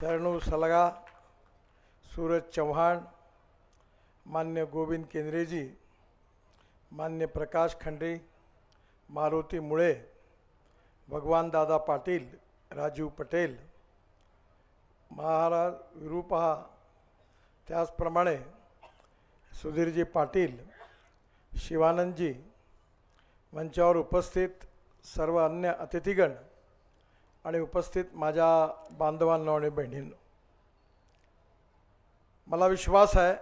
शरणू सलगा, सूरज चौहान, मान्य गोविंद केंद्रेजी, मान्य प्रकाश खंडे, मारुती मुळे, भगवान दादा पाटील, राजीव पटेल, महाराज विरूपहा, त्याचप्रमाणे सुधीरजी पाटील, शिवानंदजी, मंचावर उपस्थित सर्व अन्य अतिथीगण आणि उपस्थित माझ्या बांधवांनो आणि बहिणींनो, मला विश्वास आहे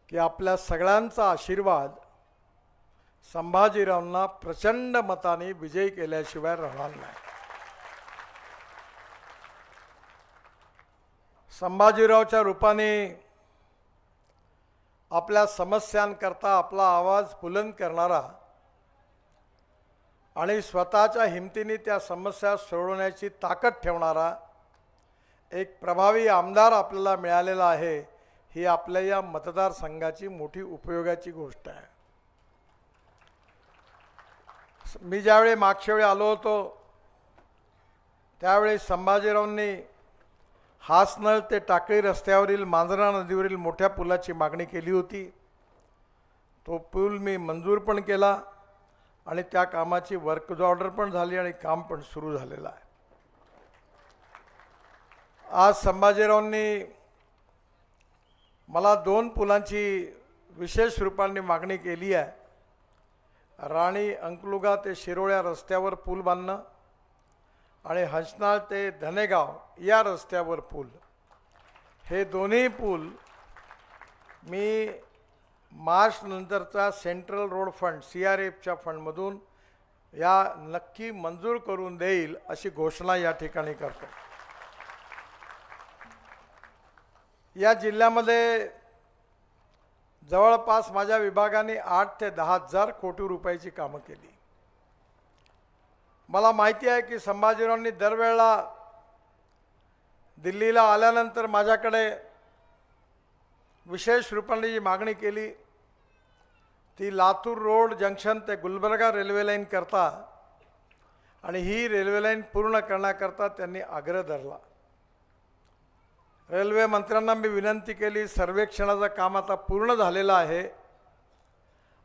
की आपल्या सगळ्यांचा आशीर्वाद संभाजीरावांना प्रचंड मताने विजयी केल्याशिवाय राहणार नाही। संभाजीरावच्या रूपाने आपल्या समस्यांकरता आपला आवाज बुलंद करणारा आणि स्वतःच्या हिमतीने त्या समस्या सोडवण्याची ताकद ठेवणारा एक प्रभावी आमदार आपल्याला मिळालेला आहे। ही आपल्या या मतदारसंघाची मोठी उपयोगाची गोष्ट आहे। मी ज्यावेळी मागच्या वेळी आलो होतो त्यावेळी संभाजीरावांनी हासनळ ते टाकळी रस्त्यावरील मांजरा नदीवरील मोठ्या पुलाची मागणी केली होती। तो पूल मी मंजूर पण केला आणि त्या कामाची वर्क ऑर्डर पण झाली आणि काम पण सुरू झालेलं आहे। आज संभाजीरावांनी मला 2 पुलांची विशेष रूपाने मागणी केली आहे। राणी अंकलुगा ते शिरोळ्या रस्त्यावर पूल बांधणं आणि हंसनाळ ते धनेगाव या रस्त्यावर पूल, हे दोन्ही पूल मी मार्च नंतरचा सेंट्रल रोड फंड CRFच्या फंडमधून या नक्की मंजूर करून देईल अशी घोषणा या ठिकाणी करतो। या जिल्ह्यामध्ये जवळपास माझ्या विभागाने 8 ते 10 हजार कोटी रुपयाची कामं केली। मला माहिती आहे की संभाजीरावांनी दरवेळेला दिल्लीला आल्यानंतर माझ्याकडे विशेष रूपाने जी मागणी केली ती लातूर रोड जंक्शन ते गुलबर्गा रेल्वे लाईन करता आणि ही रेल्वे लाईन पूर्ण करण्याकरता त्यांनी आग्रह धरला। रेल्वे मंत्र्यांना मी विनंती केली, सर्वेक्षणाचं काम आता पूर्ण झालेलं आहे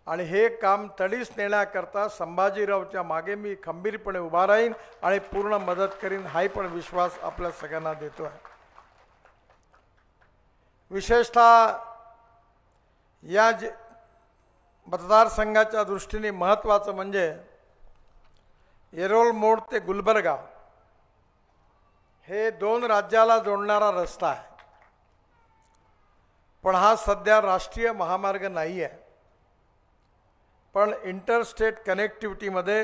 आणि हे काम तडीस नेण्याकरता संभाजीरावच्या मागे मी खंबीरपणे उभा राहीन आणि पूर्ण मदत करीन, हाही पण विश्वास आपल्या सगळ्यांना देतो आहे। विशेषतः या मतदारसंघाच्या दृष्टीने महत्त्वाचं म्हणजे येरोळ मोड ते गुलबर्गा हे 2 राज्याला जोडणारा रस्ता आहे, पण हा सध्या राष्ट्रीय महामार्ग नाही आहे। पण इंटरस्टेट कनेक्टिव्हिटीमध्ये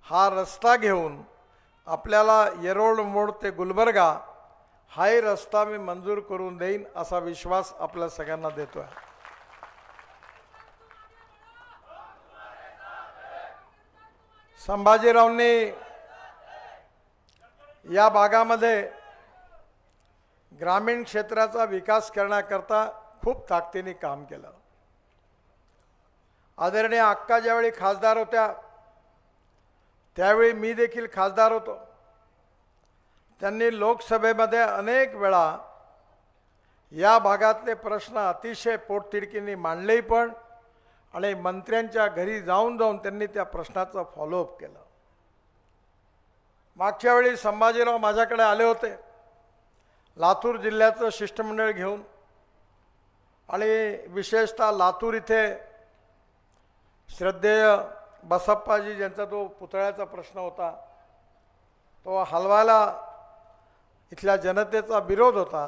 हा रस्ता घेऊन आपल्याला येरोळ मोड ते गुलबर्गा हाही रस्ता मी मंजूर करून देईन असा विश्वास आपल्या सगळ्यांना देतो आहे। संभाजीरावांनी या भागामध्ये ग्रामीण क्षेत्राचा विकास करण्याकरता खूप ताकदीने काम केलं। आदरणीय अक्का ज्यावेळी खासदार होत्या त्यावेळी मी देखील खासदार होतो। त्यांनी लोकसभेमध्ये अनेक वेळा या भागातले प्रश्न अतिशय पोटतिडकीने मांडलेही पण आणि मंत्र्यांच्या घरी जाऊन त्यांनी त्या प्रश्नाचं फॉलोअप केलं। मागच्या वेळी संभाजीराव माझ्याकडे आले होते लातूर जिल्ह्याचं शिष्टमंडळ घेऊन आणि विशेषतः लातूर इथे श्रद्धेय बसप्पाजी ज्यांचा तो पुतळ्याचा प्रश्न होता तो हलवायला इथल्या जनतेचा विरोध होता।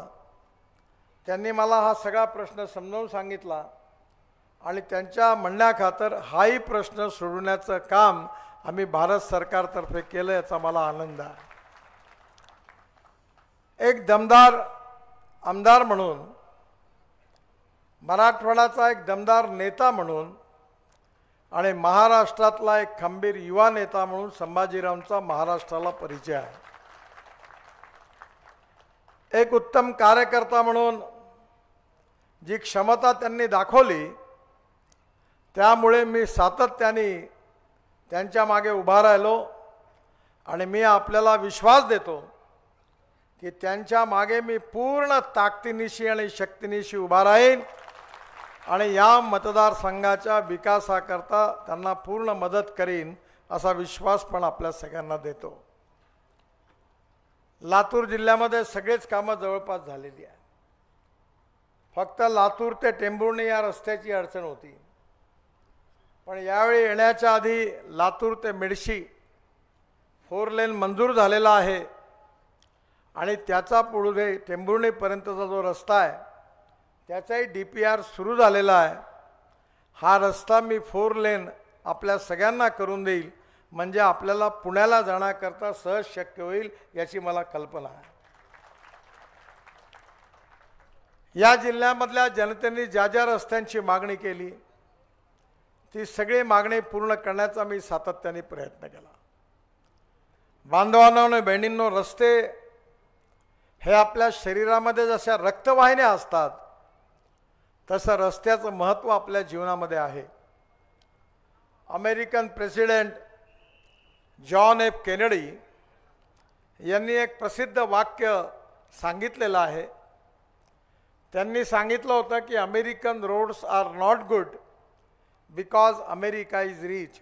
त्यांनी मला हा सगळा प्रश्न समजावून सांगितला आणि त्यांच्या म्हणण्याखातर हाही प्रश्न सोडवण्याचं काम आम्ही भारत सरकारतर्फे केलं, याचा मला आनंद आहे। एक दमदार आमदार म्हणून, मराठवाड्याचा एक दमदार नेता म्हणून आणि महाराष्ट्रातला एक खंबीर युवा नेता म्हणून संभाजीरावांचा महाराष्ट्राला परिचय आहे। एक उत्तम कार्यकर्ता म्हणून जी क्षमता त्यांनी दाखवली त्यामुळे मी सातत्याने त्यांच्या मागे उभा राहिलो आणि मी आपल्याला विश्वास देतो की त्यांच्या मागे मी पूर्ण ताकदीनिशी आणि शक्तीनिशी उभा राहीन आणि या मतदारसंघाच्या विकासाकरता त्यांना पूर्ण मदत करीन असा विश्वास पण आपल्या सगळ्यांना देतो। लातूर जिल्ह्यामध्ये सगळेच कामं जवळपास झालेली आहे। फक्त लातूर ते टेंभुर्णी या रस्त्याची अडचण होती, पण यावेळी येण्याच्या आधी लातूर ते मेडशी 4 लेन मंजूर झालेला आहे आणि त्याचा पुढे टेंभुर्णीपर्यंतचा जो रस्ता आहे त्याचाही DPR सुरू झालेला आहे। हा रस्ता मी 4 लेन आपल्या सगळ्यांना करून देईल, म्हणजे आपल्याला पुण्याला जाण्याकरता सहज शक्य होईल याची मला कल्पना आहे। या जिल्ह्यामधल्या जनतेने ज्या ज्या रस्त्यांची मागणी केली ती सगळी मागणी पूर्ण करण्याचा मी सातत्याने प्रयत्न केला। बांधवांनो आणि बहिणींनो, रस्ते हे आपल्या शरीरामध्ये जशा रक्तवाहिन्या असतात तसं रस्त्याचं महत्त्व आपल्या जीवनामध्ये आहे। American president John F Kennedy यांनी एक प्रसिद्ध वाक्य सांगितलेलं आहे। त्यांनी सांगितलं होतं की American roads are not good because America is rich,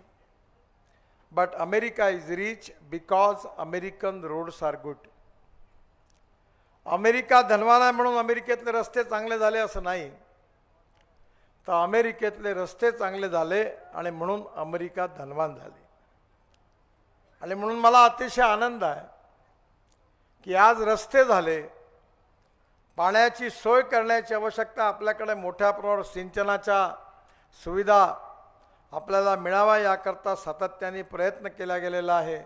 but America is rich because American roads are good. America धनवान आहे म्हणून अमेरिकेतले रस्ते चांगले झाले असं नाही, तर अमेरिकेतले रस्ते चांगले झाले आणि म्हणून अमेरिका धनवान झाली। आणि म्हणून मला अतिशय आनंद आहे की आज रस्ते झाले, पाण्याची सोय करण्याची आवश्यकता आपल्याकडे मोठ्या प्रमाणावर सिंचनाच्या सुविधा आपल्याला मिळावा याकरता सातत्याने प्रयत्न केला गेलेला आहे।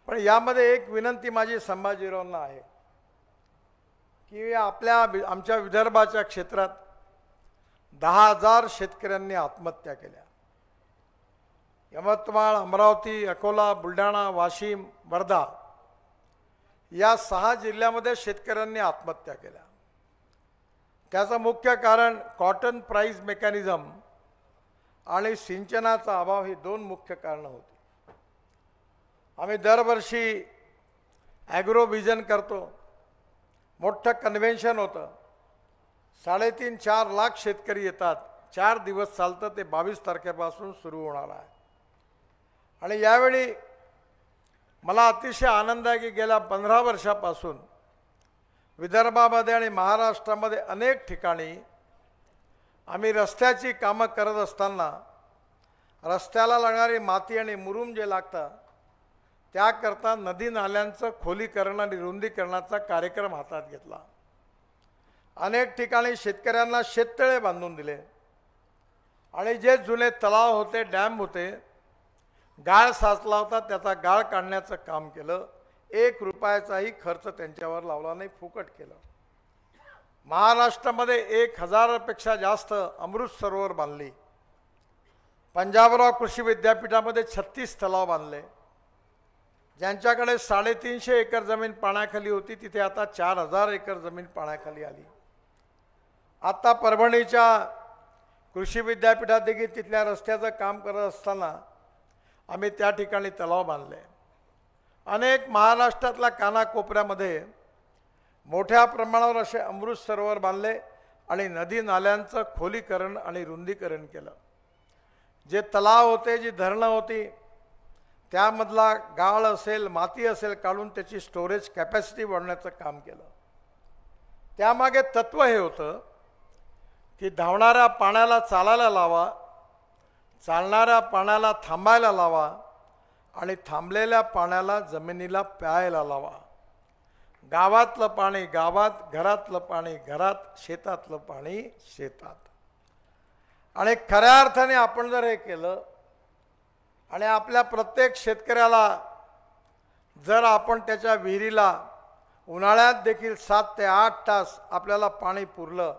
पण यामध्ये एक विनंती माझी संभाजीरावांना आहे की आमच्या विदर्भाच्या क्षेत्रात 10,000 शेतकऱ्यांनी आत्महत्या केल्या। यवतमाळ, अमरावती, अकोला, बुलढाणा, वाशिम, वर्धा या 6 जिल्ह्यामध्ये शेतकऱ्यांनी आत्महत्या केल्या। त्याचं मुख्य कारण कॉटन प्राइस मेकॅनिझम आणि सिंचनाचा अभाव ही 2 मुख्य कारणं होती। आम्ही दरवर्षी ॲग्रोव्हिजन करतो, मोठं कन्व्हेन्शन होतं, 3.5-4 लाख शेतकरी येतात, 4 दिवस चालतं, ते 22 तारखेपासून सुरू होणार आहे। आणि यावेळी मला अतिशय आनंद आहे की गेल्या 15 वर्षापासून विदर्भामध्ये आणि महाराष्ट्रामध्ये अनेक ठिकाणी आम्ही रस्त्याची कामं करत असताना रस्त्याला लागणारी माती आणि मुरुम जे लागतं त्याकरता नदी नाल्यांचं खोलीकरण आणि रुंदीकरणाचा कार्यक्रम हातात घेतला। अनेक ठिकाणी शेतकऱ्यांना शेततळे बांधून दिले आणि जे जुने तलाव होते, डॅम होते, गाळ साचला होता, त्याचा गाळ काढण्याचं काम केलं। 1 रुपयाचाही खर्च त्यांच्यावर लावला नाही, फुकट केलं। महाराष्ट्रामध्ये 1,000 पेक्षा जास्त अमृत सरोवर बांधली। पंजाबराव कृषी विद्यापीठामध्ये 36 तलाव बांधले। ज्यांच्याकडे 350 एकर जमीन पाण्याखाली होती तिथे आता 4,000 एकर जमीन पाण्याखाली आली। आता परभणीच्या कृषी विद्यापीठात देखील तिथल्या रस्त्याचं काम करत असताना आम्ही त्या ठिकाणी तलाव बांधले। अनेक महाराष्ट्रातल्या कानाकोपऱ्यामध्ये मोठ्या प्रमाणावर असे अमृत सरोवर बांधले आणि नदी नाल्यांचं खोलीकरण आणि रुंदीकरण केलं। जे तलाव होते, जी धरणं होती, त्यामधला गाळ असेल, माती असेल काढून त्याची स्टोरेज कॅपॅसिटी वाढवण्याचं काम केलं। त्यामागे तत्त्व हे होतं की धावणाऱ्या पाण्याला चालायला लावा, चालणाऱ्या पाण्याला थांबायला लावा आणि थांबलेल्या पाण्याला जमिनीला प्यायला लावा। गावातलं पाणी गावात, घरातलं पाणी घरात, शेतातलं पाणी शेतात। आणि खऱ्या अर्थाने आपण जर हे केलं आणि आपल्या प्रत्येक शेतकऱ्याला जर आपण त्याच्या विहिरीला उन्हाळ्यात देखील 7 ते 8 तास आपल्याला पाणी पुरलं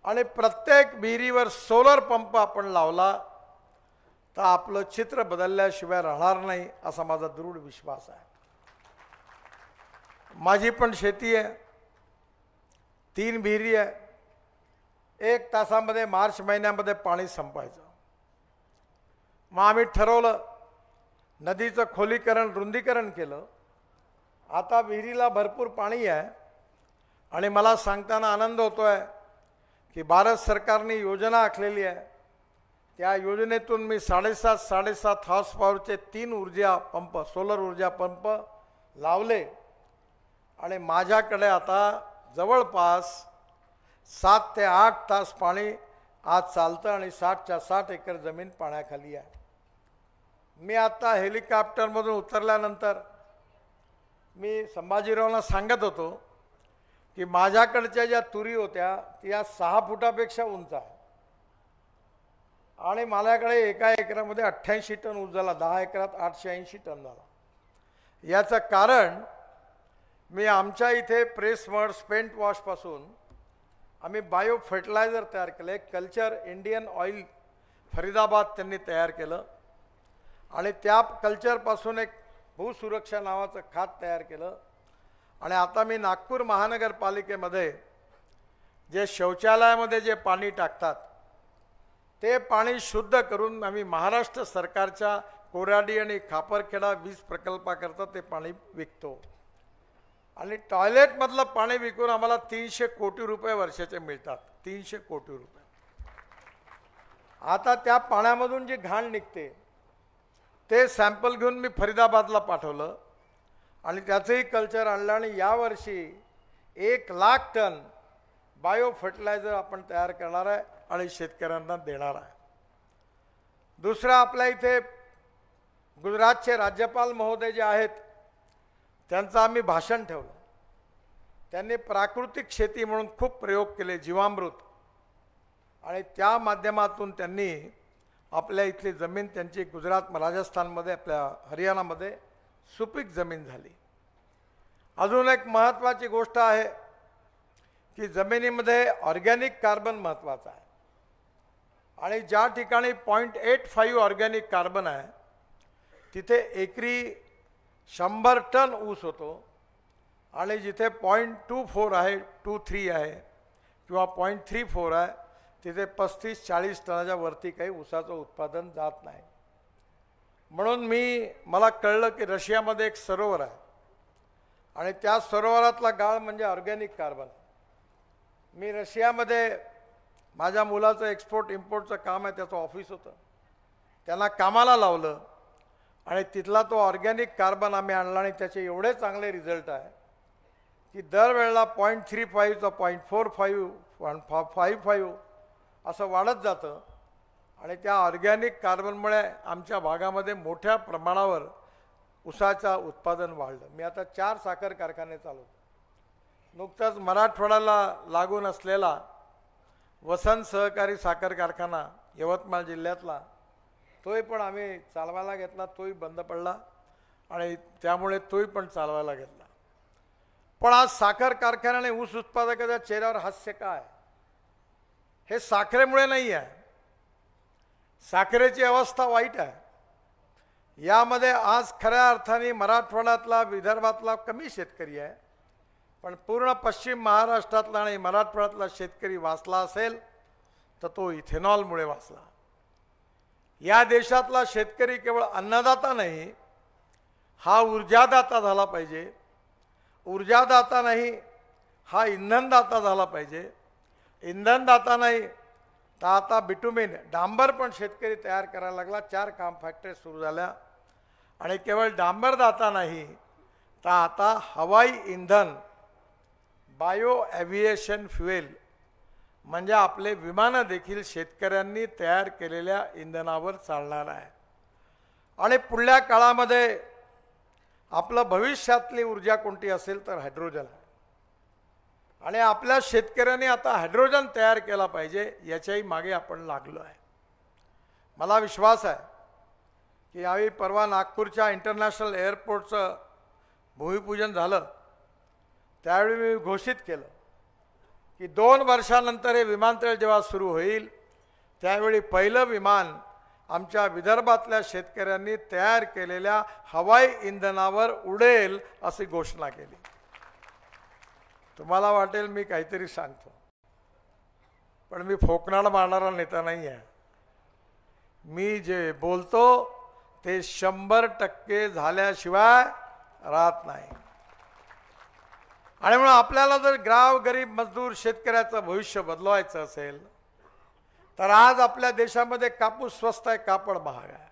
आणि प्रत्येक विहिरीवर सोलर पंप आपण लावला तर आपलं चित्र बदलल्याशिवाय राहणार नाही असा माझा दृढ विश्वास आहे। माझी पण शेती आहे, 3 विहिरी आहे। 1 तासामध्ये मार्च महिन्यामध्ये पाणी संपायचं। मग आम्ही ठरवलं, नदीचं खोलीकरण रुंदीकरण केलं आता विहिरीला भरपूर पाणी आहे आणि मला सांगताना आनंद होतोय की भारत सरकारने योजना आखलेली आहे। त्या योजनेतून मी 7.5 हॉर्स पॉवरचे 3 ऊर्जा पंप, सोलर ऊर्जा पंप लावले आणि माझ्याकडे आता जवळपास 7 ते 8 तास पाणी आज चालतं आणि 60च्या 60 एकर जमीन पाण्याखाली आहे। मी आता हेलिकॉप्टरमधून उतरल्यानंतर मी संभाजीरावना सांगत होतो की माझ्याकडच्या ज्या तुरी होत्या त्या 6 फुटापेक्षा उंच आहे आणि माझ्याकडे एका एकरामध्ये 88 टन ऊस झाला, 10 एकरात 880 टन झाला। याचं कारण मी आमच्या इथे प्रेस मड स्पेंट वॉशपासून आम्ही बायो फर्टिलायझर तयार केलं। एक कल्चर इंडियन ऑइल फरीदाबाद त्यांनी तयार केलं आणि त्या कल्चरपासून एक भूसुरक्षा नावाचं खत तयार केलं आणि आता मी नागपूर महानगरपालिकेमध्ये जे शौचालयामध्ये जे पाणी टाकतात ते पाणी शुद्ध करून आम्ही महाराष्ट्र सरकारच्या कोराडी आणि खापरखेडा वीज प्रकल्पाकरता ते पाणी विकतो आणि टॉयलेटमधलं पाणी विकून आम्हाला 300 कोटी रुपये वर्षाचे मिळतात। 300 कोटी रुपये। आता त्या पाण्यामधून जी घाण निघते ते सॅम्पल घेऊन मी फरीदाबादला पाठवलं आणि त्याचंही कल्चर आणलं आणि यावर्षी 1 लाख टन बायो फर्टिलायझर आपण तयार करणार आहे आणि शेतकऱ्यांना देणार आहे। दुसरा, आपल्या इथे गुजरातचे राज्यपाल महोदय जे आहेत त्यांचं आम्ही भाषण ठेवलं। त्यांनी प्राकृतिक शेती म्हणून खूप प्रयोग केले, जीवामृत, आणि त्या माध्यमातून त्यांनी आपल्या इथली जमीन त्यांची गुजरात राजस्थानमध्ये आपल्या हरियाणामध्ये सुपीक जमीन झाली। अजून एक महत्त्वाची गोष्ट आहे की जमिनीमध्ये ऑर्गॅनिक कार्बन महत्त्वाचा आहे आणि ज्या ठिकाणी 0.85 ऑर्गॅनिक कार्बन आहे तिथे एकरी 100 टन ऊस होतो आणि जिथे 0.24 आहे, 23 आहे किंवा 0.34 आहे तिथे 35-40 टनाच्या वरती काही ऊसाचं उत्पादन जात नाही। म्हणून मला कळलं की रशियामध्ये एक सरोवर आहे आणि त्या सरोवरातला गाळ म्हणजे ऑर्गॅनिक कार्बन। मी रशियामध्ये माझ्या मुलाचं एक्सपोर्ट इम्पोर्टचं काम आहे, त्याचं ऑफिस होतं, त्यांना कामाला लावलं आणि तिथला तो ऑर्गॅनिक कार्बन आम्ही आणला आणि त्याचे एवढे चांगले रिझल्ट आहे की दरवेळेला 0.35 चा 0.45, 1.55 असं वाढत जातं आणि त्या ऑर्गॅनिक कार्बनमुळे आमच्या भागामध्ये मोठ्या प्रमाणावर ऊसाचं उत्पादन वाढलं। मी आता 4 साखर कारखाने चालवतो। नुकताच मराठवाड्याला लागून असलेला वसंत सहकारी साखर कारखाना यवतमाळ जिल्ह्यातला तोही पण आम्ही चालवायला घेतला, तोही बंद पडला आणि त्यामुळे तोही पण चालवायला घेतला। पण आज साखर कारखान्याने ऊस उत्पादकाच्या चेहऱ्यावर हास्य काय? हे साखरेमुळे नाही आहे, साखरेची अवस्था वाईट आहे। यामध्ये आज खऱ्या अर्थाने मराठवाड्यातला, विदर्भातला कमी शेतकरी आहे, पण पूर्ण पश्चिम महाराष्ट्रातला आणि मराठवाड्यातला शेतकरी वाचला असेल तर तो इथेनॉलमुळे वाचला। या देशातला शेतकरी केवळ अन्नदाता नाही, हा ऊर्जादाता झाला पाहिजे। ऊर्जादाता नाही, हा इंधनदाता झाला पाहिजे। इंधनदाता नाही तर आता बिटुमिन, डांबर पण शेतकरी तयार करायला लागला। 4 काम फॅक्टरी सुरू झाल्या आणि केवळ डांबरदाता नाही तर आता हवाई इंधन, बायो ॲव्हिएशन फ्युएल म्हणजे आपले विमानं देखील शेतकऱ्यांनी तयार केलेल्या इंधनावर चालणार आहे आणि पुढल्या काळामध्ये आपलं भविष्यातली ऊर्जा कोणती असेल तर हायड्रोजन आहे आणि आपल्या शेतकऱ्यांनी आता हायड्रोजन तयार केला पाहिजे, याच्याही मागे आपण लागलो आहे। मला विश्वास आहे की यावेळी परवा नागपूरच्या इंटरनॅशनल एअरपोर्टचं भूमिपूजन झालं त्यावेळी मी घोषित केलं की 2 वर्षानंतर हे विमानतळ जेव्हा सुरू होईल त्यावेळी पहिलं विमान आमच्या विदर्भातल्या शेतकऱ्यांनी तयार केलेल्या हवाई इंधनावर उडेल अशी घोषणा केली। तुम्हाला वाटेल मी काहीतरी सांगतो, पण मी फोकनाड मारणारा नेता नाही आहे। मी जे बोलतो ते 100% झाल्याशिवाय राहत नाही। आणि म्हणून आपल्याला जर गाव गरीब मजदूर शेतकऱ्याचं भविष्य बदलवायचं असेल तर आज आपल्या देशामध्ये कापूस स्वस्त आहे, कापड महाग आहे,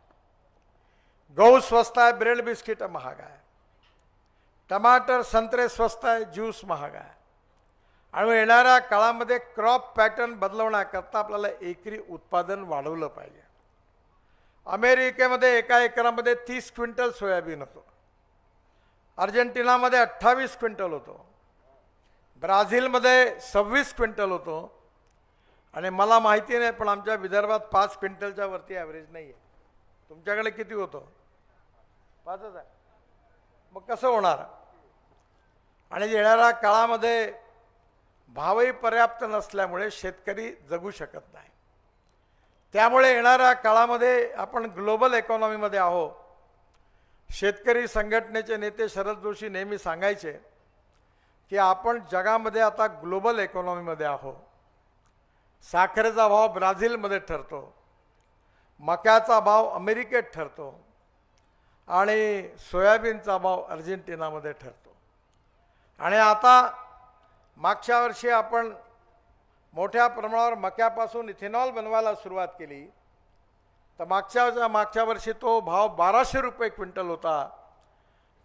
गहू स्वस्त आहे, ब्रेड बिस्किट महाग आहे, टमाटर संत्रे स्वस्त आहे, ज्यूस महाग आहे. आणि येणाऱ्या काळामध्ये क्रॉप पॅटर्न बदलवण्याकरता आपल्याला एकरी उत्पादन वाढवलं पाहिजे. अमेरिकेमध्ये एका एकरामध्ये 30 क्विंटल सोयाबीन होतो, अर्जेंटिनामध्ये 28 क्विंटल होतो, ब्राझीलमध्ये 26 क्विंटल होतो. आणि मला माहिती नाही पण आमच्या विदर्भात 5 क्विंटलच्या वरती ॲव्हरेज नाही आहे. तुमच्याकडे किती होतो? 5च आहे. मग कसं होणार? आणि येणाऱ्या काळामध्ये भावही पर्याप्त नसल्यामुळे शेतकरी जगू शकत नाही. त्यामुळे येणाऱ्या काळामध्ये आपण ग्लोबल इकॉनॉमीमध्ये आहोत. शेतकरी संघटनेचे नेते शरद जोशी नेहमी सांगायचे की आपण जगामध्ये आता ग्लोबल इकॉनॉमीमध्ये आहोत. साखरेचा भाव ब्राझीलमध्ये ठरतो, मक्याचा भाव अमेरिकेत ठरतो आणि सोयाबीनचा भाव अर्जेंटिनामध्ये ठरतो. आणि आता मागच्या वर्षी आपण मोठ्या प्रमाणावर मक्यापासून इथेनॉल बनवायला सुरुवात केली तर मागच्या वर्षी तो भाव 1200 रुपये क्विंटल होता.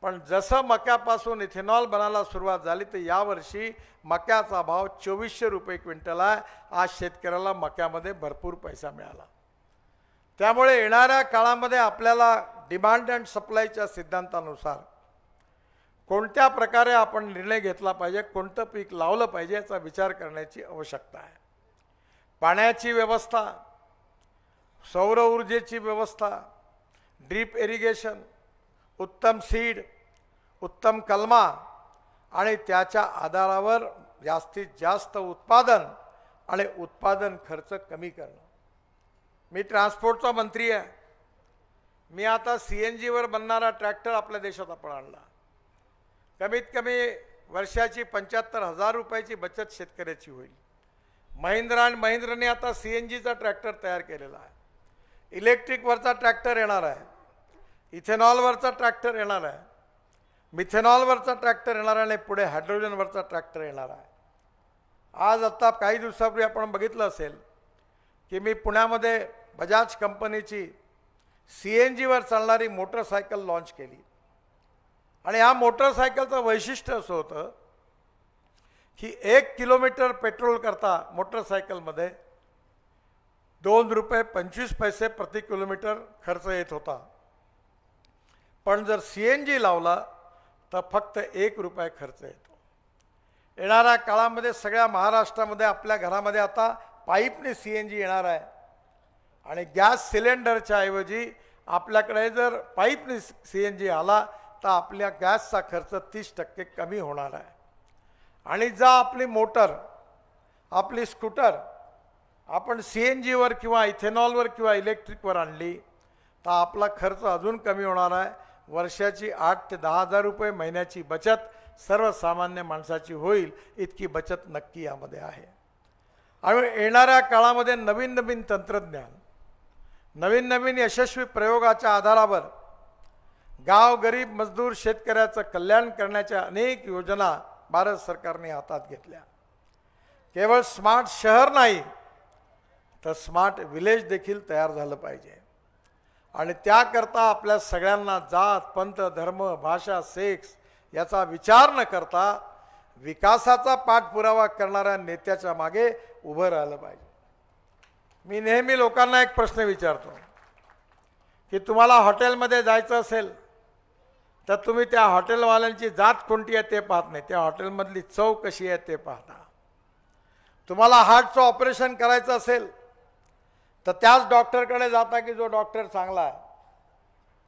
पण जसं मक्यापासून इथेनॉल बनायला सुरुवात झाली तर यावर्षी मक्याचा भाव 2400 रुपये क्विंटल आहे. आज शेतकऱ्याला मक्यामध्ये भरपूर पैसा मिळाला. त्यामुळे येणाऱ्या काळामध्ये आपल्याला डिमांड अँड सप्लायच्या सिद्धांतानुसार कोणत्या प्रकारे आपण निर्णय घेतला पाहिजे, कोणतं पीक लावलं पाहिजे याचा विचार करण्याची आवश्यकता आहे. पाण्याची व्यवस्था, सौर ऊर्जेची व्यवस्था, ड्रीप इरिगेशन, उत्तम सीड, उत्तम कलमा आणि त्याच्या आधारावर जास्तीत जास्त उत्पादन आणि उत्पादन खर्च कमी करणं. मी ट्रान्सपोर्टचा मंत्री आहे. मी आता CNG वर बनणारा ट्रॅक्टर आपल्या देशात आपण आणला. कमीत कमी वर्षाची 75,000 रुपयाची बचत शेतकऱ्याची होईल. महिंद्रा आणि महिंद्राने आता CNGचा ट्रॅक्टर तयार केलेला आहे. इलेक्ट्रिकवरचा ट्रॅक्टर येणार आहे, इथेनॉलवरचा ट्रॅक्टर येणार आहे, मिथेनॉलवरचा ट्रॅक्टर येणार आहे आणि पुढे हायड्रोजनवरचा ट्रॅक्टर येणार आहे. आज आता काही दिवसापूर्वी आपण बघितलं असेल की मी पुण्यामध्ये बजाज कंपनीची CNG वर चालणारी मोटरसायकल लॉन्च केली. आणि या मोटरसायकलचं वैशिष्ट्य असं होतं की 1 किलोमीटर पेट्रोल करता मोटरसायकलमध्ये 2 रुपये 25 पैसे प्रति किलोमीटर खर्च येत होता. पण जर CNG लावला तर फक्त 1 रुपया खर्च येतो. येणाऱ्या काळामध्ये सगळ्या महाराष्ट्रामध्ये आपल्या घरामध्ये आता पाईपने CNG येणार आहे. आणि गॅस सिलेंडरच्या ऐवजी आपल्याकडे जर पाईपने CNG आला तर आपल्या गॅसचा खर्च 30% कमी होणार आहे. आणि जर आपली मोटर, आपली स्कूटर आपण CNG वर किंवा इथेनॉलवर किंवा इलेक्ट्रिकवर आणली तर आपला खर्च अजून कमी होणार आहे. वर्षाची 8 ते 10,000 रुपये महिन्याची बचत सर्वसामान्य माणसाची होईल. इतकी बचत नक्की यामध्ये आहे. आणि येणाऱ्या काळामध्ये नवीन नवीन तंत्रज्ञान, नवीन नवीन यशस्वी प्रयोगाच्या आधारावर गाव गरीब मजदूर शेतकऱ्याचं कल्याण करण्याच्या अनेक योजना भारत सरकारने हातात घेतल्या. केवळ स्मार्ट शहर नाही तर स्मार्ट विलेज देखील तयार झालं पाहिजे. आणि त्याकरता आपल्या सगळ्यांना जात, पंथ, धर्म, भाषा, सेक्स याचा विचार न करता विकासाचा पाठपुरावा करणाऱ्या नेत्याच्या मागे उभं राहिलं पाहिजे. मी नेहमी लोकांना एक प्रश्न विचारतो की तुम्हाला हॉटेलमध्ये जायचं असेल तर तुम्ही त्या हॉटेलवाल्यांची जात कोणती आहे ते पाहत नाही, त्या हॉटेलमधली चव कशी आहे ते पाहता. तुम्हाला हार्टचं ऑपरेशन करायचं असेल तर त्याच डॉक्टरकडे जाता की जो डॉक्टर चांगला आहे.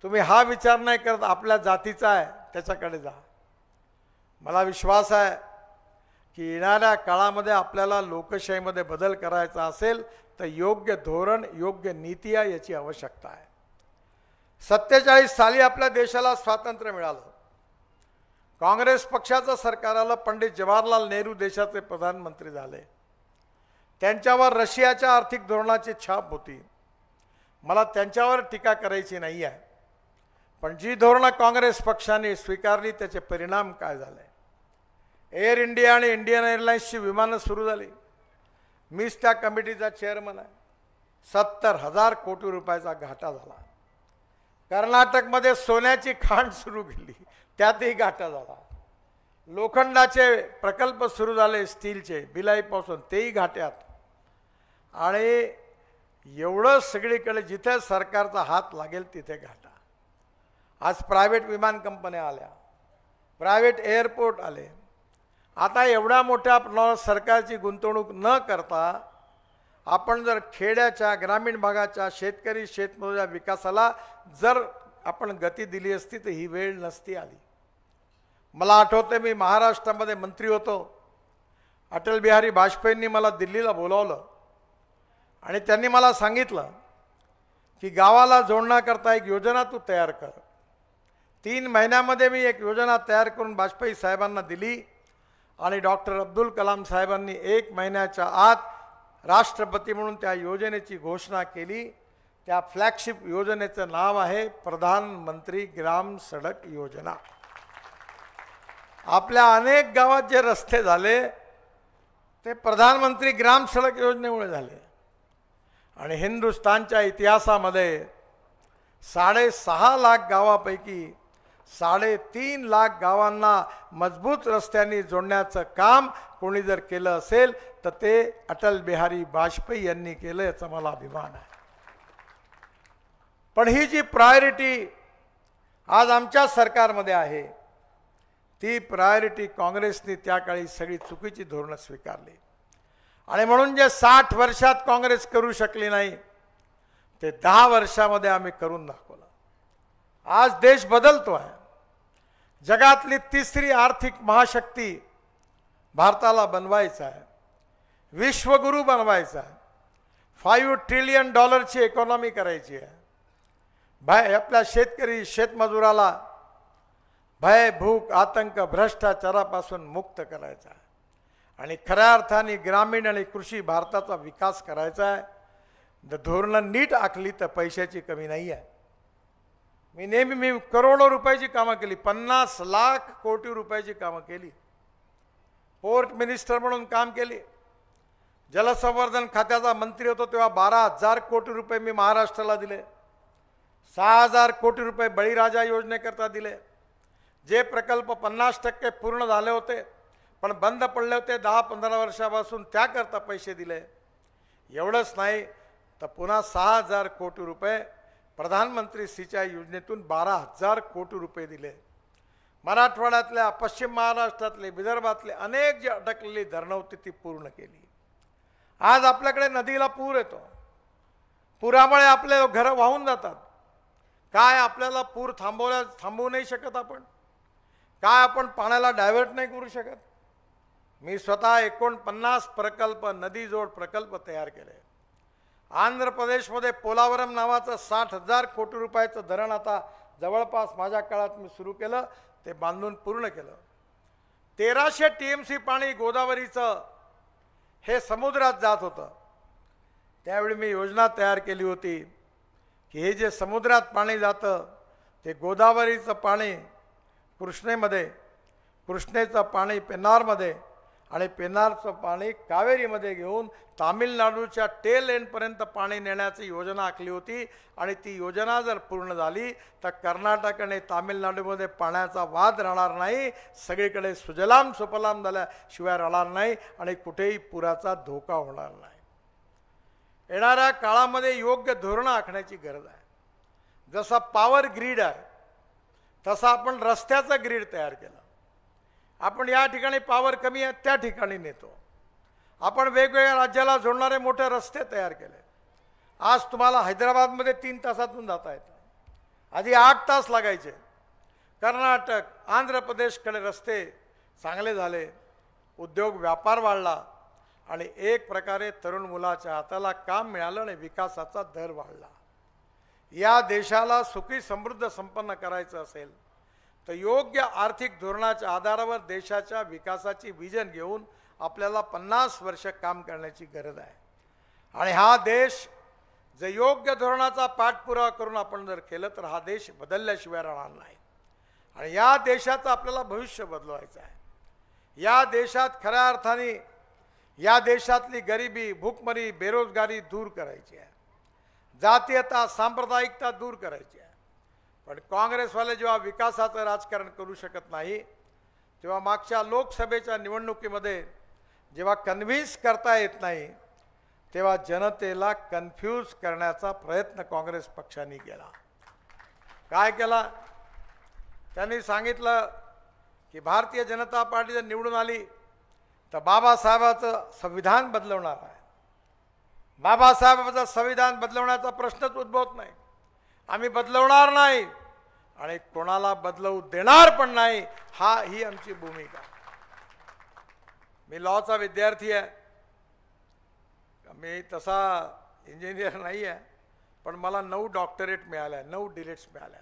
तुम्ही हा विचार नाही करत आपल्या जातीचा आहे त्याच्याकडे जा. मला विश्वास आहे की येणाऱ्या काळामध्ये आपल्याला लोकशाहीमध्ये बदल करायचा असेल तर योग्य धोरण, योग्य नीती आहे याची आवश्यकता आहे. 47 साली आपल्या देशाला स्वातंत्र्य मिळालं. काँग्रेस पक्षाचं सरकार आलं. पंडित जवाहरलाल नेहरू देशाचे प्रधानमंत्री झाले. त्यांच्यावर रशियाच्या आर्थिक धोरणाची छाप होती. मला त्यांच्यावर टीका करायची नाही आहे. पण जी धोरणं काँग्रेस पक्षाने स्वीकारली त्याचे परिणाम काय झाले? एअर इंडिया आणि इंडियन एअरलाइन्सची विमानं सुरू झाली. मीच त्या कमिटीचा चेअरमन आहे. 70,000 कोटी रुपयाचा घाटा झाला. कर्नाटकमध्ये सोन्याची खाण सुरू केली, त्यातही घाटा झाला. लोखंडाचे प्रकल्प सुरू झाले, स्टीलचे भिलाईपासून, तेही घाट्यात. आणि एवढं सगळीकडे जिथे सरकारचा हात लागेल तिथे घाटा. आज प्रायव्हेट विमान कंपन्या आल्या, प्रायव्हेट एअरपोर्ट आले. आता एवढ्या मोठ्या सरकारची गुंतवणूक न करता आपण जर खेड्याच्या, ग्रामीण भागाच्या, शेतकरी शेतमजुराच्या विकासाला जर आपण गती दिली असती तर ही वेळ नसती आली. मला आठवते, मी महाराष्ट्रामध्ये मंत्री होतो. अटल बिहारी वाजपेयींनी मला दिल्लीला बोलावलं आणि त्यांनी मला सांगितलं की गावाला जोडण्याकरता एक योजना तू तयार कर. 3 महिन्यामध्ये मी एक योजना तयार करून वाजपेयी साहेबांना दिली आणि डॉक्टर अब्दुल कलाम साहेबांनी 1 महिन्याच्या आत राष्ट्रपती म्हणून त्या योजनेची घोषणा केली. त्या फ्लॅगशिप योजनेचं नाव आहे प्रधानमंत्री ग्राम सडक योजना. आपल्या अनेक गावात जे रस्ते झाले ते प्रधानमंत्री ग्राम सडक योजनेमुळे झाले. आणि हिंदुस्थानच्या इतिहासामध्ये 6.5 लाख गावापैकी 3.5 लाख गावांना मजबूत रस्त्यांनी जोडण्याचं काम कोणी जर केलं असेल तर ते अटल बिहारी वाजपेयी यांनी केलं, याचा मला अभिमान आहे. पण ही जी प्रायोरिटी आज आमच्या सरकारमध्ये आहे ती प्रायोरिटी काँग्रेसने त्या काळी सगळी चुकीची धोरणं स्वीकारली. आणि म्हणून जे 60 वर्षात काँग्रेस करू शकली नाही ते 10 वर्षामध्ये आम्ही करून दाखवलं. आज देश बदलतो आहे. जगातली 3री आर्थिक महाशक्ती भारताला बनवायचं आहे, विश्वगुरू बनवायचा आहे. $5 ट्रिलियन इकॉनॉमी करायची आहे. आपल्या शेतकरी शेतमजुराला भय, भूक, आतंक, भ्रष्टाचारापासून मुक्त करायचा आहे. आणि खऱ्या अर्थाने ग्रामीण आणि कृषी भारताचा विकास करायचा आहे. धोरणं नीट आखली तर पैशाची कमी नाही आहे. मी करोडो रुपयाची कामं केली, 50 लाख कोटी रुपयाची कामं केली. पोर्ट मिनिस्टर म्हणून काम केली. जलसंवर्धन खात्याचा मंत्री होतो तेव्हा 12,000 कोटी रुपये मी महाराष्ट्राला दिले. 6,000 कोटी रुपये बळीराजा योजनेकरता दिले. जे प्रकल्प 50% पूर्ण झाले होते पण बंद पडले होते 10-15 वर्षापासून, त्याकरता पैसे दिले. एवढंच नाही तर पुन्हा 6,000 कोटी रुपये प्रधानमंत्री सिंचाई योजनेतून 12,000 कोटी रुपये दिले. मराठवाड्यातल्या, पश्चिम महाराष्ट्रातले, विदर्भातले अनेक जी अडकलेली धरणं होती ती पूर्ण केली. आज आपल्याकडे नदीला पूर येतो. पुरामुळे आपले घरं वाहून जातात. काय आपल्याला पूर थांबवू नाही शकत आपण? काय आपण पाण्याला डायव्हर्ट नाही करू शकत? मी स्वतः 49 प्रकल्प, नदीजोड प्रकल्प तयार केले. आंध्र प्रदेशमध्ये पोलावरम नावाचं 60,000 कोटी रुपयाचं धरण आता जवळपास माझ्या काळात मी सुरू केलं, ते बांधून पूर्ण केलं. 1300 TMC पाणी गोदावरीचं हे समुद्रात जात होतं. त्यावेळी मी योजना तयार केली होती की हे जे समुद्रात पाणी जातं ते गोदावरीचं पाणी कृष्णेमध्ये, कृष्णेचं पाणी पेन्नारमध्ये आणि पेन्नारचं पाणी कावेरीमध्ये घेऊन तामिळनाडूच्या टेल एंडपर्यंत पाणी नेण्याची योजना आखली होती. आणि ती योजना जर पूर्ण झाली तर कर्नाटक आणि तामिळनाडूमध्ये पाण्याचा वाद राहणार नाही, सगळीकडे सुजलाम सुफलाम झाल्याशिवाय राहणार नाही आणि कुठेही पुराचा धोका होणार नाही. येणाऱ्या काळामध्ये योग्य धोरणं आखण्याची गरज आहे. जसा पॉवर ग्रीड आहे तसा आपण रस्त्याचं ग्रीड तयार केलं. आपण या ठिकाणी पॉवर कमी आहे त्या ठिकाणी नेतो. आपण वेगवेगळ्या राज्याला जोडणारे मोठे रस्ते तयार केले. आज तुम्हाला हैदराबादमध्ये 3 तासातून जाता येतं. आधी 8 तास लागायचे. कर्नाटक, आंध्र प्रदेशकडे रस्ते चांगले झाले, उद्योग व्यापार वाढला आणि एक प्रकारे तरुण मुलाच्या हाताला काम मिळालं आणि विकासाचा दर वाढला. या देशाला सुखी समृद्ध संपन्न करायचं असेल तर योग्य आर्थिक धोरणाच्या आधारावर देशाच्या विकासाची विजन घेऊन आपल्याला 50 वर्ष काम करण्याची गरज आहे. आणि हा देश जर योग्य धोरणाचा पाठपुरावा करून आपण जर केलं तर हा देश बदलल्याशिवाय राहणार नाही. आणि या देशाचं आपल्याला भविष्य बदलवायचं आहे. या देशात खऱ्या अर्थाने या देशातली गरिबी, भूकमरी, बेरोजगारी दूर करायची आहे, जातीयता, सांप्रदायिकता दूर करायची आहे. पण काँग्रेसवाले जेव्हा विकासाचं राजकारण करू शकत नाही, तेव्हा मागच्या लोकसभेच्या निवडणुकीमध्ये जेव्हा कन्व्हिन्स करता येत नाही, तेव्हा जनतेला कन्फ्यूज करण्याचा प्रयत्न काँग्रेस पक्षाने केला. काय केला? त्यांनी सांगितलं की भारतीय जनता पार्टी जर निवडून आली तर बाबासाहेबांचं संविधान बदलवणार आहे. बाबासाहेबांचं संविधान बदलवण्याचा प्रश्नच उद्भवत नाही, आम्ही बदलवणार नाही आणि कोणाला बदलवू देणार पण नाही, ही आमची भूमिका. मी लॉचा विद्यार्थी आहे, मी तसा इंजिनियर नाही आहे, पण मला 9 डॉक्टरेट मिळाल्या, 9 डिलीट्स मिळाल्या.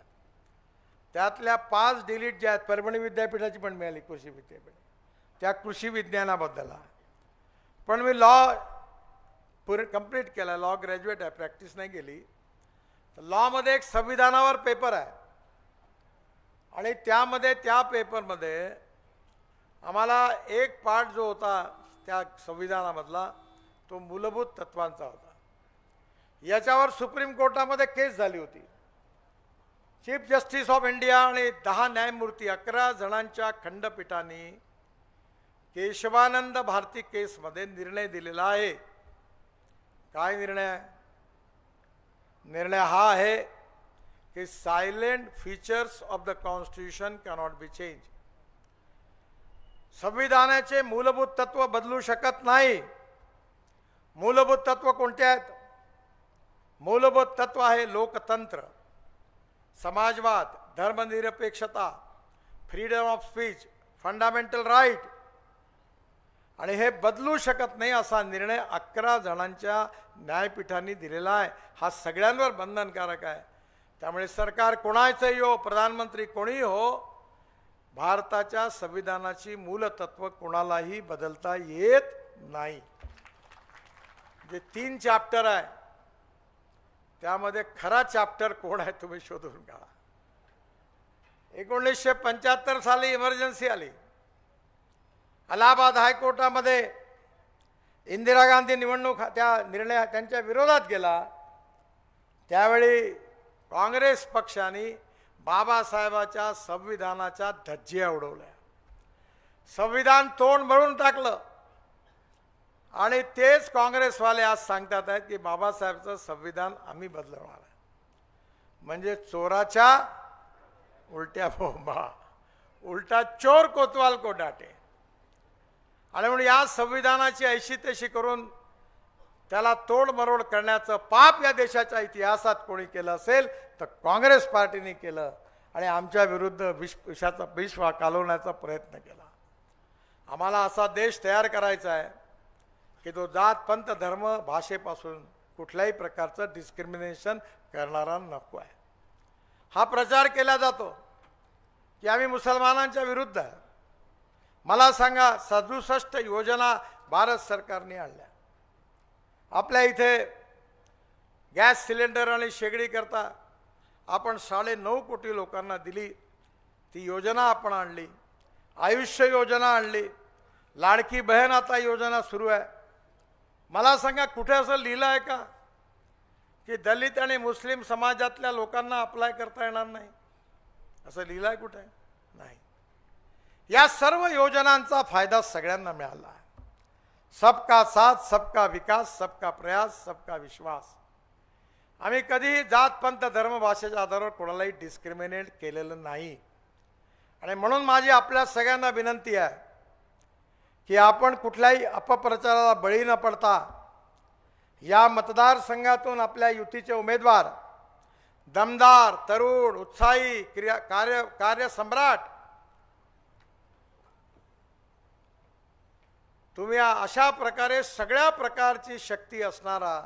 त्यातल्या 5 डिलीट ज्या आहेत परभणी विद्यापीठाची पण मिळाली, कृषी विद्यापीठ, त्या कृषी विज्ञानाबद्दल. पण मी लॉ कंप्लीट केला, लॉ ग्रॅज्युएट आहे, प्रॅक्टिस नाही केली. तर लॉमध्ये एक संविधानावर पेपर आहे आणि त्यामध्ये त्या पेपरमध्ये आम्हाला एक पार्ट जो होता त्या संविधानामधला तो मूलभूत तत्वांचा होता. याच्यावर सुप्रीम कोर्टामध्ये केस झाली होती. चीफ जस्टिस ऑफ इंडिया आणि 10 न्यायमूर्ती 11 जणांच्या खंडपीठाने केशवानंद भारती केसमध्ये निर्णय दिलेला आहे. काय निर्णय आहे? निर्णय हा आहे की silent features of the constitution cannot be change. संविधानाचे मूलभूत तत्व बदलू शकत नाही. मूलभूत तत्व कोणते आहेत? मूलभूत तत्व आहे लोकतंत्र, समाजवाद, धर्मनिरपेक्षता, freedom of speech, fundamental right. आणि हे बदलू शकत नाही असा निर्णय 11 जणांच्या न्यायपीठांनी दिलेला आहे. हा सगळ्यांवर बंधनकारक आहे. त्यामुळे सरकार कोणाचंही हो, प्रधानमंत्री कोणीही हो, भारताच्या संविधानाची मूलतत्व कोणालाही बदलता येत नाही. जे 3 चॅप्टर आहे त्यामध्ये खरा चॅप्टर कोण आहे तुम्ही शोधून काढा. 1975 साली इमर्जन्सी आली. अलाहाबाद हायकोर्टामध्ये इंदिरा गांधी निवडणूक त्यांच्या विरोधात गेला. त्यावेळी काँग्रेस पक्षाने बाबासाहेबाच्या संविधानाच्या धज्जिया उडवल्या, संविधान तोंड मळून टाकलं. आणि तेच काँग्रेसवाले आज सांगतात आहेत की बाबासाहेबचं संविधान आम्ही बदलवणार आहे. म्हणजे चोराच्या उलट्या बोंबा, उलटा चोर कोतवाल को डाटे. आणि म्हणून या संविधानाची ऐशी तशी करून त्याला तोडमरोड करण्याचं पाप या देशाच्या इतिहासात कोणी केलं असेल तर काँग्रेस पार्टीने केलं आणि आमच्या विरुद्ध विषाचा विष कालवण्याचा प्रयत्न केला. आम्हाला असा देश तयार करायचा आहे की तो जात, पंथ, धर्म, भाषेपासून कुठल्याही प्रकारचं डिस्क्रिमिनेशन करणारा नको आहे. हा प्रचार केला जातो की आम्ही मुसलमानांच्या विरुद्ध आहे. मला सांगा, 67 योजना भारत सरकारने आणल्या. आपल्या इथे गॅस सिलेंडर आणि शेगडी करता आपण 9.5 कोटी लोकांना दिली. ती योजना आपण आणली. आयुष्य योजना आणली. लाडकी बहीण आता योजना सुरू आहे. मला सांगा, कुठे असं लिहिलं आहे का की दलित आणि मुस्लिम समाजातल्या लोकांना अप्लाय करता येणार नाही? असं लिहिलं आहे कुठे? नाही. या सर्व योजनांचा फायदा सगळ्यांना मिळाला आहे. सबका साथ, सबका विकास, सबका प्रयास, सबका विश्वास. आम्ही कधी जात, पंथ, धर्म, भाषेच्या आधारावर कोणालाही डिस्क्रिमिनेट केलेलं नाही. आणि म्हणून माझी आपल्या सगळ्यांना विनंती आहे की आपण कुठल्याही अपप्रचाराला बळी न पडता या मतदारसंघातून आपल्या युतीचे उमेदवार दमदार, तरुण, उत्साही, कार्यसम्राट, तुम्ही अशा प्रकारे सगळ्या प्रकारची शक्ती असणारा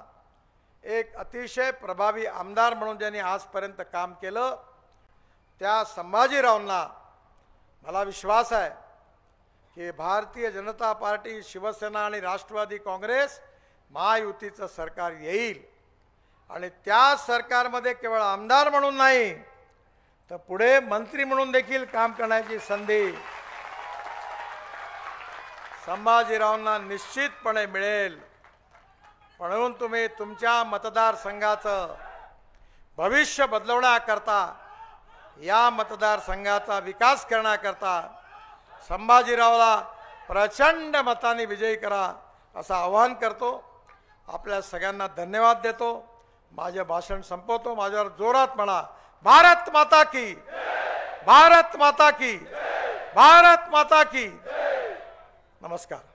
एक अतिशय प्रभावी आमदार म्हणून ज्यांनी आजपर्यंत काम केलं त्या संभाजीरावांना मला विश्वास आहे की भारतीय जनता पार्टी, शिवसेना आणि राष्ट्रवादी काँग्रेस महायुतीचं सरकार येईल. आणि त्या सरकारमध्ये केवळ आमदार म्हणून नाही तर पुढे मंत्री म्हणून देखील काम करण्याची संधी संभाजीरावांना निश्चितपणे मिळेल। म्हणून तुम्ही तुमच्या मतदारसंघाचं भविष्य बदलवण्याकरता, या मतदारसंघाचा विकास करण्याकरता संभाजीरावला प्रचंड मताने विजयी करा असं आवाहन करतो। आपल्या सगळ्यांना धन्यवाद देतो। माझे भाषण संपवतो। माझ्यावर जोरात म्हणा, भारत माता की, भारत माता की, भारत माता की। नमस्कार।